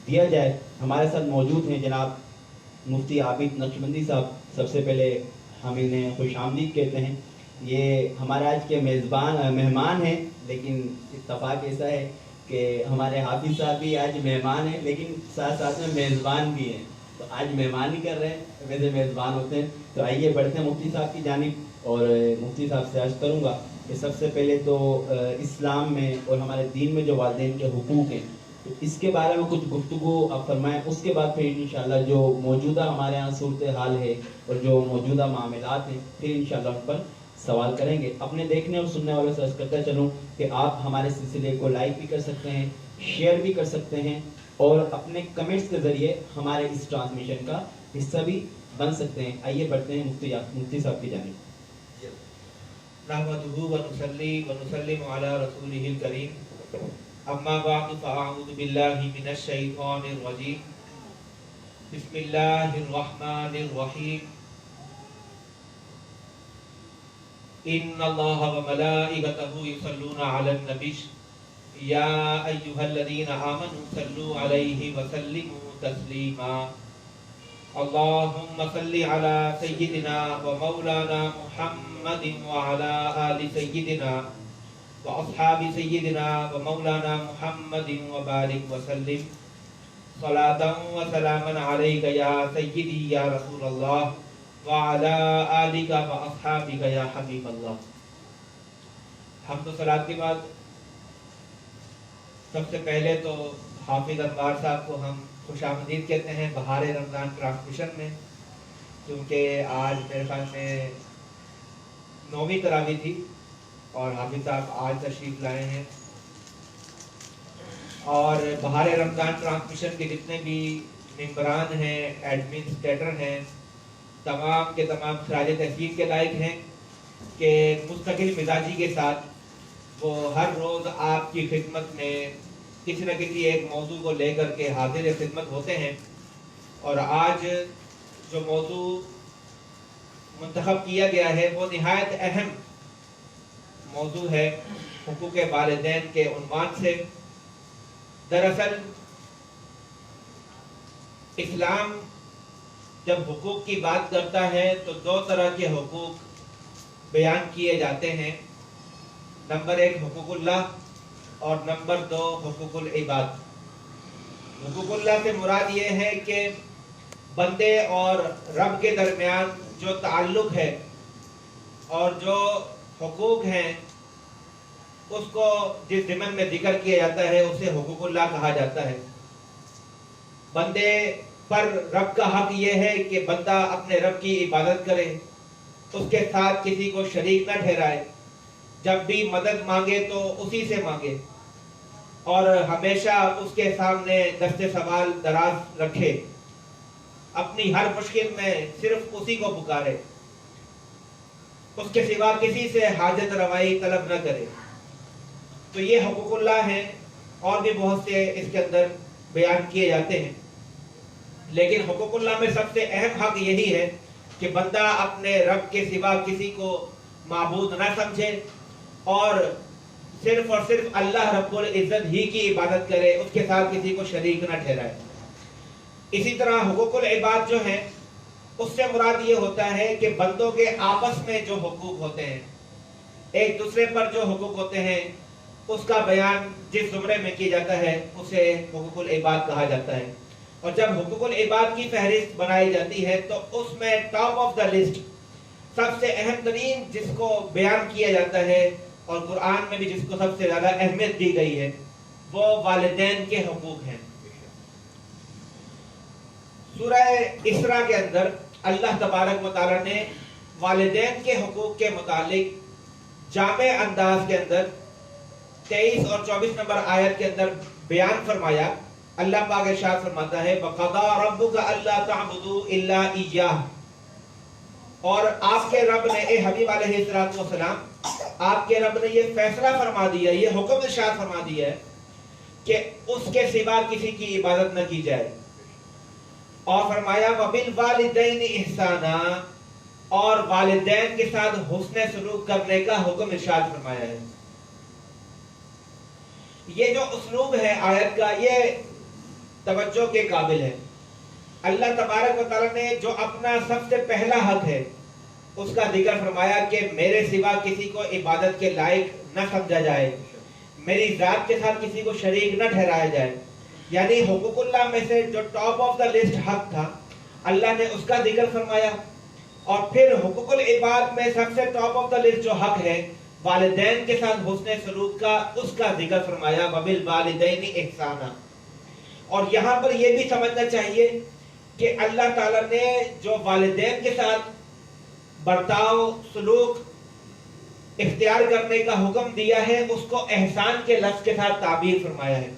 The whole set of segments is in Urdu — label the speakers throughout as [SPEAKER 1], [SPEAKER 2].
[SPEAKER 1] دیا جائے. ہمارے ساتھ موجود ہیں جناب مفتی عابد نقشبندی صاحب. سب سے پہلے ہم انہیں خوش آمدید کہتے ہیں. یہ ہمارے آج کے مہمان ہیں، لیکن اتفاق ایسا ہے کہ ہمارے حافظ صاحب بھی آج مہمان ہیں، لیکن ساتھ ساتھ میں میزبان بھی ہیں. تو آج مہمان ہی کر رہے ہیں، ویسے میزبان ہوتے ہیں. تو آئیے بڑھتے ہیں مفتی صاحب کی جانب، اور مفتی صاحب سے عرض کروں گا کہ سب سے پہلے تو اسلام میں اور ہمارے دین میں جو والدین کے حقوق ہیں، تو اس کے بارے میں کچھ گفتگو آپ فرمائیں. اس کے بعد پھر انشاءاللہ جو موجودہ ہمارے یہاں صورتحال ہے اور جو موجودہ معاملات ہیں، پھر انشاءاللہ ان پر سوال کریں گے. اپنے دیکھنے اور سننے والوں سے عرض کرتا چلوں کہ آپ ہمارے سلسلے کو لائک بھی کر سکتے ہیں، شیئر بھی کر سکتے ہیں، اور اپنے کمنٹس کے ذریعے ہمارے اس ٹرانسمیشن کا حصہ بھی بن سکتے ہیں. آئیے بڑھتے ہیں مفتی صاحب کی جانب.
[SPEAKER 2] نحمدہ ونصلی ونسلم علی رسولہ الکریم. اما بعد فاعوذ باللہ من الشیطان الرجیم. بسم اللہ الرحمن الرحیم. ان اللہ وملائکتہ یصلون علی النبی یا ایھا الذین آمنوا صلوا علیہ وسلموا تسلیما. اللہم صل علی سیدنا ومولانا محمد وعلی آل سیدنا واصحاب سیدنا ومولانا محمد وبارک وسلم صلاۃ وسلاما علیک یا سیدی یا رسول اللہ وعلی آلک واصحابک یا حبیب اللہ. حمد و صلاۃ کے بعد سب سے پہلے تو حافظ انوار صاحب کو ہم خوش آمدید کہتے ہیں بہار رمضان ٹرانسمیشن میں، کیونکہ آج میرے خیال میں 9ویں تراویح تھی اور حافظ صاحب آج تشریف لائے ہیں. اور بہار رمضان ٹرانسمیشن کے جتنے بھی ممبران ہیں، ایڈمنسٹریٹر ہیں، تمام کے تمام خراج تحسین کے لائق ہیں کہ مستقل مزاجی کے ساتھ وہ ہر روز آپ کی خدمت میں کسی نہ کسی ایک موضوع کو لے کر کے حاضر خدمت ہوتے ہیں. اور آج جو موضوع منتخب کیا گیا ہے وہ نہایت اہم موضوع ہے، حقوق والدین کے عنوان سے. دراصل اسلام جب حقوق کی بات کرتا ہے تو 2 طرح کے حقوق بیان کیے جاتے ہیں. نمبر 1 حقوق اللہ اور نمبر 2 حقوق العباد. حقوق اللہ سے مراد یہ ہے کہ بندے اور رب کے درمیان جو تعلق ہے اور جو حقوق ہیں اس کو جس ضمن میں ذکر کیا جاتا ہے اسے حقوق اللہ کہا جاتا ہے. بندے پر رب کا حق یہ ہے کہ بندہ اپنے رب کی عبادت کرے، اس کے ساتھ کسی کو شریک نہ ٹھہرائے، جب بھی مدد مانگے تو اسی سے مانگے، اور ہمیشہ اس کے سامنے دست سوال دراز رکھے، اپنی ہر مشکل میں صرف اسی کو پکارے، اس کے سوا کسی سے حاجت روائی طلب نہ کرے. تو یہ حقوق اللہ ہیں، اور بھی بہت سے اس کے اندر بیان کیے جاتے ہیں. لیکن حقوق اللہ میں سب سے اہم حق یہی ہے کہ بندہ اپنے رب کے سوا کسی کو معبود نہ سمجھے اور صرف اللہ رب العزت ہی کی عبادت کرے، اس کے ساتھ کسی کو شریک نہ ٹھہرائے. اسی طرح حقوق العباد جو ہیں اس سے مراد یہ ہوتا ہے کہ بندوں کے آپس میں جو حقوق ہوتے ہیں، ایک دوسرے پر جو حقوق ہوتے ہیں، اس کا بیان جس زمرے میں کیا جاتا ہے اسے حقوق العباد کہا جاتا ہے. اور جب حقوق العباد کی فہرست بنائی جاتی ہے تو اس میں ٹاپ آف دا لسٹ سب سے اہم ترین جس کو بیان کیا جاتا ہے اور قرآن میں بھی جس کو سب سے زیادہ اہمیت دی گئی ہے وہ والدین کے حقوق ہیں. سورہ اسراء کے اندر اللہ تبارک و تعالیٰ نے والدین کے حقوق کے متعلق جامع انداز کے اندر 23 اور 24 نمبر آیت کے اندر بیان فرمایا. اللہ پاک ارشاد فرماتا ہے وَقَضَىٰ رَبُّكَ أَلَّا تَعْبُدُوا إِلَّا إِيَّاهُ. اور آپ کے رب نے، اے حبیب علیہ السلام، آپ کے رب نے یہ فیصلہ فرما دیا، یہ حکم ارشاد فرما دیا ہے کہ اس کے سوا کسی کی عبادت نہ کی جائے. اور فرمایا وَبِالْوَالِدَيْنِ إِحْسَانًا، اور والدین کے ساتھ حسن سلوک کرنے کا حکم ارشاد فرمایا ہے. یہ جو اسلوب ہے آیت کا، یہ توجہ کے قابل ہے۔ اللہ تبارک و تعالیٰ نے جو اپنا سب سے پہلا حق ہے اس کا ذکر فرمایا کہ میرے سوا کسی کو عبادت کے لائق نہ سمجھا جائے، میری ذات کے ساتھ کسی کو شریک نہ ٹھہرایا جائے۔ یعنی حقوق اللہ میں سے جو ٹاپ آف دا لسٹ حق تھا اللہ نے اس کا ذکر فرمایا، اور پھر حقوق العباد میں سب سے ٹاپ آف دا لسٹ جو حق ہے والدین کے ساتھ حسن سلوک کا، اس کا ذکر فرمایا وبالوالدین احسانا۔ اور یہاں پر یہ بھی سمجھنا چاہیے کہ اللہ تعالیٰ نے جو والدین کے ساتھ برتاؤ سلوک اختیار کرنے کا حکم دیا ہے اس کو احسان کے لفظ کے ساتھ تعبیر فرمایا ہے۔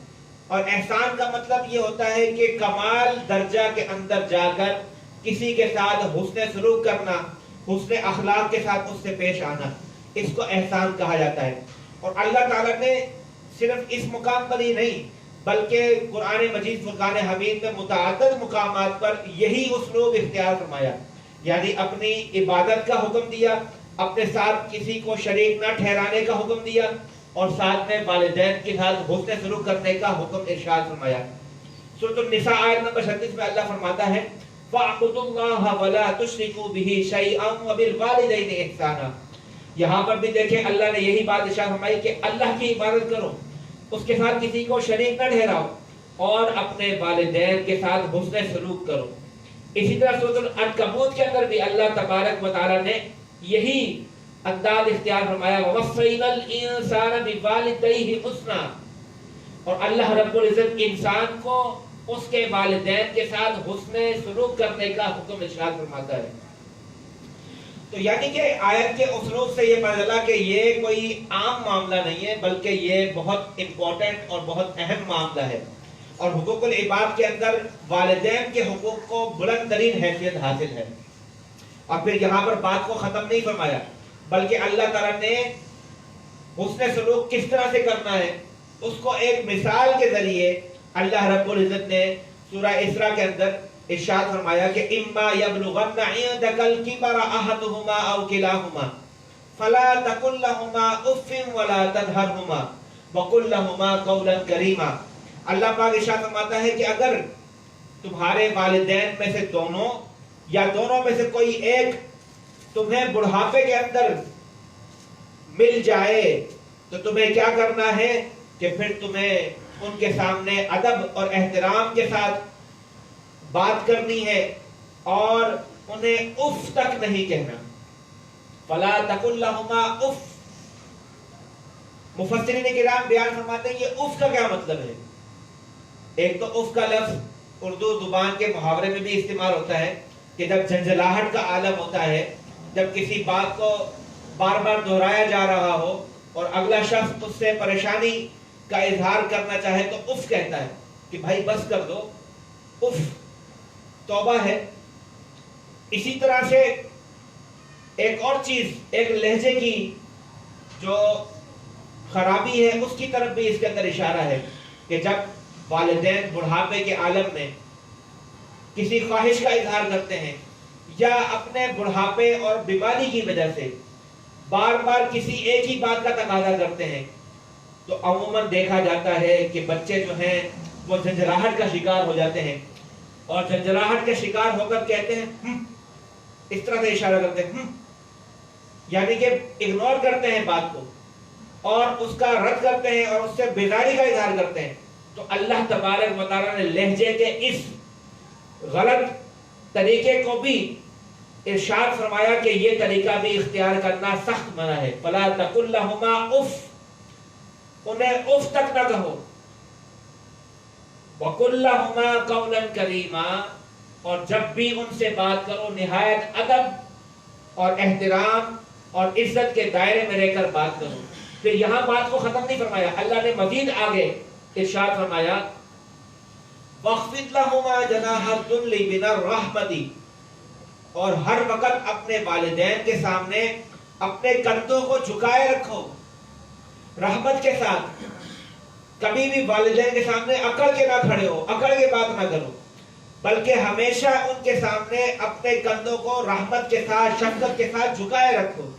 [SPEAKER 2] اور احسان کا مطلب یہ ہوتا ہے کہ کمال درجہ کے اندر جا کر کسی کے ساتھ حسن سلوک کرنا، حسن اخلاق کے ساتھ اس سے پیش آنا، اس کو احسان کہا جاتا ہے۔ اور اللہ تعالیٰ نے صرف اس مقام پر ہی نہیں بلکہ قرآن مجید فرقان حمید میں متعدد مقامات پر یہی اسلوب اختیار فرمایا، یعنی اپنی عبادت کا حکم دیا، اپنے ساتھ کسی کو شریک نہ ٹھہرانے کا حکم دیا، اور ساتھ میں والدین کے ساتھ حسن سلوک کرنے کا حکم ارشاد فرمایا۔ سورۃ النساء آیت نمبر 36 میں اللہ فرماتا ہے فَاعْبُدُوا اللَّهَ وَلَا تُشْرِكُوا بِهِ شَيْئًا وَبِالْوَالِدَيْنِ احسانا۔ یہاں پر بھی دیکھیں اللہ نے یہی بات ارشاد فرمائی کہ اللہ کی عبادت کرو، اس کے ساتھ کسی کو شریک نہ ٹھہراؤ، اور اپنے والدین کے ساتھ حسن سلوک کرو۔ اسی طرح سورۃ العنکبوت کے اندر بھی اللہ تبارک و تعالیٰ نے یہی انداز اختیار فرمایا وَوَصَّيْنَا الْإِنسَانَ بِوَالِدَيْهِ حُسْنًا۔ اور اللہ رب العزت انسان کو اس کے والدین کے ساتھ حسن سلوک کرنے کا حکم ارشاد فرماتا ہے۔ تو یعنی کہ آیت کے اسلوب سے یہ پتہ چلا کہ یہ کوئی عام معاملہ نہیں ہے بلکہ یہ بہت امپورٹنٹ اور بہت اہم معاملہ ہے، اور حقوق العباد کے اندر والدین کے حقوق کو بلند ترین حیثیت حاصل ہے۔ اور پھر یہاں پر بات کو ختم نہیں فرمایا بلکہ اللہ تعالیٰ نے حسن سلوک کس طرح سے کرنا ہے اس کو ایک مثال کے ذریعے اللہ رب العزت نے سورہ اسراء کے اندر ارشاد فرمایا کہ اما یبلغن عندک الکبر احدہما او کلاہما فلا تقل لہما اف ولا تنہرہما وقل لہما قولا کریما۔ اللہ پاک ارشاد فرماتا ہے کہ اگر تمہارے والدین میں سے دونوں یا دونوں میں سے کوئی ایک تمہیں بڑھاپے کے اندر مل جائے تو تمہیں کیا کرنا ہے کہ پھر تمہیں ان کے سامنے ادب اور احترام کے ساتھ بات کرنی ہے اور انہیں اف تک نہیں کہنا۔ فلا تقل لہما اف۔ مفسرین کرام بیان فرماتے ہیں یہ اف کا کیا مطلب ہے۔ ایک تو اف کا لفظ اردو زبان کے محاورے میں بھی استعمال ہوتا ہے کہ جب جھنجھلاہٹ کا عالم ہوتا ہے، جب کسی بات کو بار بار دہرایا جا رہا ہو اور اگلا شخص اس سے پریشانی کا اظہار کرنا چاہے تو اف کہتا ہے کہ بھائی بس کر دو، اف توبہ ہے۔ اسی طرح سے ایک اور چیز، ایک لہجے کی جو خرابی ہے اس کی طرف بھی اس کے اندر اشارہ ہے کہ جب والدین بڑھاپے کے عالم میں کسی خواہش کا اظہار کرتے ہیں یا اپنے بڑھاپے اور بیماری کی وجہ سے بار بار کسی ایک ہی بات کا تقاضا کرتے ہیں تو عموماً دیکھا جاتا ہے کہ بچے جو ہیں وہ جھنجھلاہٹ کا شکار ہو جاتے ہیں، اور جھنجھلاہٹ کے شکار ہو کر کہتے ہیں اس طرح سے اشارہ کرتے ہیں یعنی کہ اگنور کرتے ہیں بات کو اور اس کا رد کرتے ہیں اور اس سے بیزاری کا اظہار کرتے ہیں۔ تو اللہ تبارک و تعالیٰ نے لہجے کے اس غلط طریقے کو بھی ارشاد فرمایا کہ یہ طریقہ بھی اختیار کرنا سخت منع ہے۔ فلا تقل لہما اف، انہیں اف تک نہ کہو، وقل لہما قولا کریما، اور جب بھی ان سے بات کرو نہایت ادب اور احترام اور عزت کے دائرے میں رہ کر بات کرو۔ پھر یہاں بات کو ختم نہیں فرمایا، اللہ نے مزید آگے ارشاد فرمایا وَاخْفِضْ لَهُمَا جَنَاحَ الذُّلِّ مِنَ الرَّحْمَةِ، اور ہر وقت اپنے والدین کے سامنے اپنے کندھوں کو جھکائے رکھو رحمت کے ساتھ۔ کبھی بھی والدین کے سامنے اکڑ کے نہ کھڑے ہو، اکڑ کے بات نہ کرو، بلکہ ہمیشہ ان کے سامنے اپنے کندھوں کو رحمت کے ساتھ شفقت کے ساتھ جھکائے رکھو،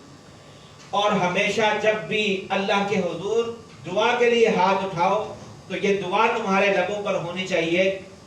[SPEAKER 2] اور ہمیشہ جب بھی اللہ کے حضور دعا کے لیے ہاتھ اٹھاؤ تو یہ دعا تمہارے لبوں پر ہونی چاہیے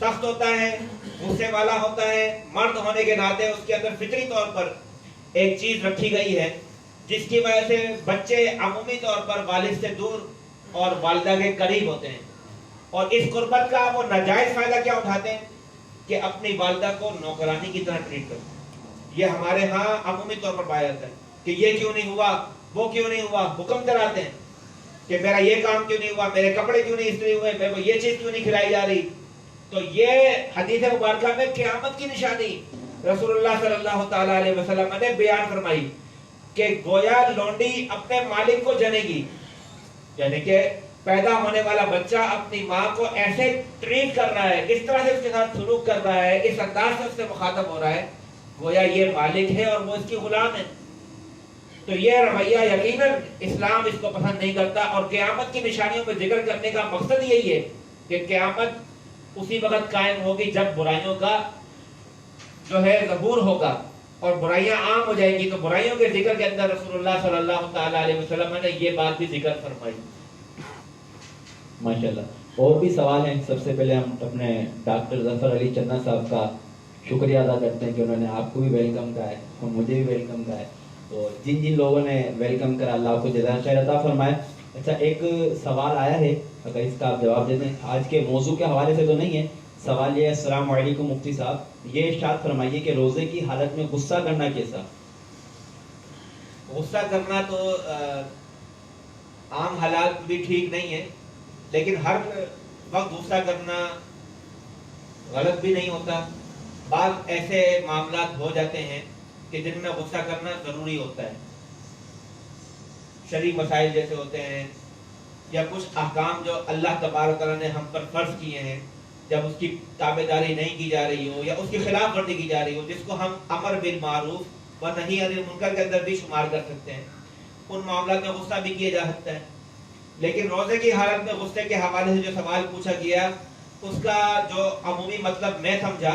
[SPEAKER 2] سخت ہوتا ہے، غصے والا ہوتا ہے، مرد ہونے کے ناطے اس کے اندر فطری طور پر ایک چیز رکھی گئی ہے جس کی وجہ سے بچے عمومی طور پر والد سے دور اور والدہ کے قریب ہوتے ہیں، اور اس قربت کا وہ ناجائز فائدہ کیا اٹھاتے ہیں کہ اپنی والدہ کو نوکرانی کی طرح ٹریٹ کرتے ہیں۔ یہ ہمارے ہاں عمومی طور پر پایا جاتا ہے کہ یہ کیوں نہیں ہوا، وہ کیوں نہیں ہوا، حکم کراتے ہیں کہ میرا یہ کام کیوں نہیں ہوا، میرے کپڑے کیوں نہیں استری ہوئے، میرے کو یہ چیز کیوں نہیں کھلائی جا رہی۔ تو یہ حدیث مبارکہ میں قیامت کی نشانی رسول اللہ صلی اللہ تعالیٰ علیہ وسلم نے بیان فرمائی کہ گویا لونڈی اپنے مالک کو جنے گی، یعنی کہ پیدا ہونے والا بچہ اپنی ماں کو ایسے ٹریٹ کر رہا ہے، اس طرح سے اس کے ساتھ سلوک کر رہا ہے، اس انداز سے اس سے مخاطب ہو رہا ہے، گویا یہ مالک ہے اور وہ اس کی غلام ہے۔ تو یہ رویہ یقیناً اسلام اس کو پسند نہیں کرتا، اور قیامت کی نشانیوں میں ذکر کرنے کا مقصد یہی ہے کہ قیامت اسی وقت قائم ہوگی جب برائیوں کا جو ہے ظہور ہوگا اور برائیاں عام ہو جائیں گی۔ تو برائیوں کے ذکر کے اندر رسول اللہ صلی اللہ تعالیٰ علیہ وسلم نے یہ بات بھی ذکر فرمائی۔
[SPEAKER 1] ماشاءاللہ، اور بھی سوال ہیں۔ سب سے پہلے ہم اپنے ڈاکٹر ظفر علی چنا صاحب کا شکریہ ادا کرتے ہیں کہ انہوں نے آپ کو بھی ویلکم کہا ہے اور مجھے بھی ویلکم کہا ہے، تو جن جن لوگوں نے ویلکم کرا اللہ آپ کو جزائے خیر عطا فرمائے۔ اچھا، ایک سوال آیا ہے، اگر اس کا آپ جواب دے دیں، آج کے موضوع کے حوالے سے تو نہیں ہے۔ سوال یہ ہے، السلام علیکم مفتی صاحب، یہ ارشاد فرمائیے کہ روزے کی حالت میں غصہ کرنا کیسا؟
[SPEAKER 2] غصہ کرنا تو عام حالات بھی ٹھیک نہیں ہے، لیکن ہر وقت غصہ کرنا غلط بھی نہیں ہوتا۔ بعض ایسے معاملات ہو جاتے ہیں کہ جن میں غصہ کرنا ضروری ہوتا ہے، شرعی مسائل جیسے ہوتے ہیں، یا کچھ احکام جو اللہ تبارک تعالیٰ نے ہم پر فرض کیے ہیں، جب اس کی تابعداری نہیں کی جا رہی ہو یا اس کی خلاف ورزی کی جا رہی ہو، جس کو ہم امر بالمعروف و نہی عن المنکر کے اندر بھی شمار کر سکتے ہیں، ان معاملات میں غصہ بھی کیا جا سکتا ہے۔ لیکن روزے کی حالت میں غصے کے حوالے سے جو سوال پوچھا گیا، اس کا جو عمومی مطلب میں سمجھا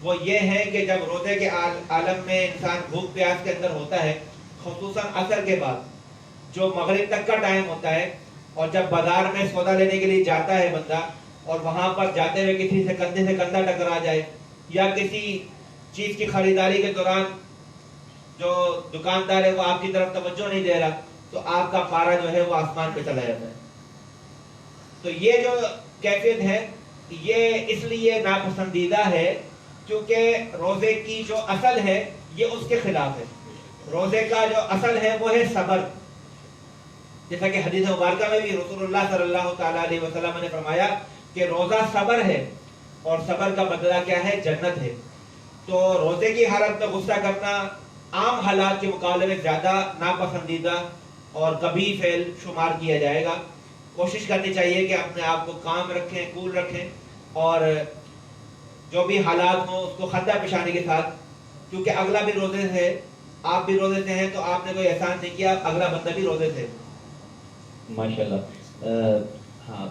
[SPEAKER 2] وہ یہ ہے کہ جب روزے کے عالم میں انسان بھوک پیاس کے اندر ہوتا ہے، خصوصاً عصر کے بعد جو مغرب تک کا ٹائم ہوتا ہے، اور جب بازار میں سودا لینے کے لیے جاتا ہے بندہ، اور وہاں پر جاتے ہوئے کسی سے کندھا ٹکرا جائے، یا کسی چیز کی خریداری کے دوران جو دکاندار ہے وہ آپ کی طرف توجہ نہیں دے رہا، تو آپ کا پارا جو ہے وہ آسمان پہ چلا جاتا ہے۔ تو یہ جو کیفیت ہے یہ اس لیے ناپسندیدہ ہے کیونکہ روزے کی جو اصل ہے یہ اس کے خلاف ہے۔ روزے کا جو اصل ہے وہ ہے صبر، جیسا کہ حدیث مبارکہ میں بھی رسول اللہ صلی اللہ تعالیٰ علیہ وسلم نے فرمایا کہ روزہ صبر ہے، اور صبر کا بدلہ کیا ہے؟ جنت ہے۔ تو روزے کی حالت میں غصہ کرنا عام حالات کے مقابلے میں زیادہ ناپسندیدہ اور کبھی فعل شمار کیا جائے گا۔ کوشش کرنی چاہیے کہ اپنے آپ کو کام رکھیں، کول رکھیں، اور جو بھی حالات ہوں اس کو خندہ پیشانی کے ساتھ، کیونکہ اگلا بھی روزے سے، آپ بھی روزے سے ہیں، تو آپ نے کوئی احسان نہیں کیا، اگلا بندہ بھی روزے سے۔
[SPEAKER 1] ماشاءاللہ۔ ہاں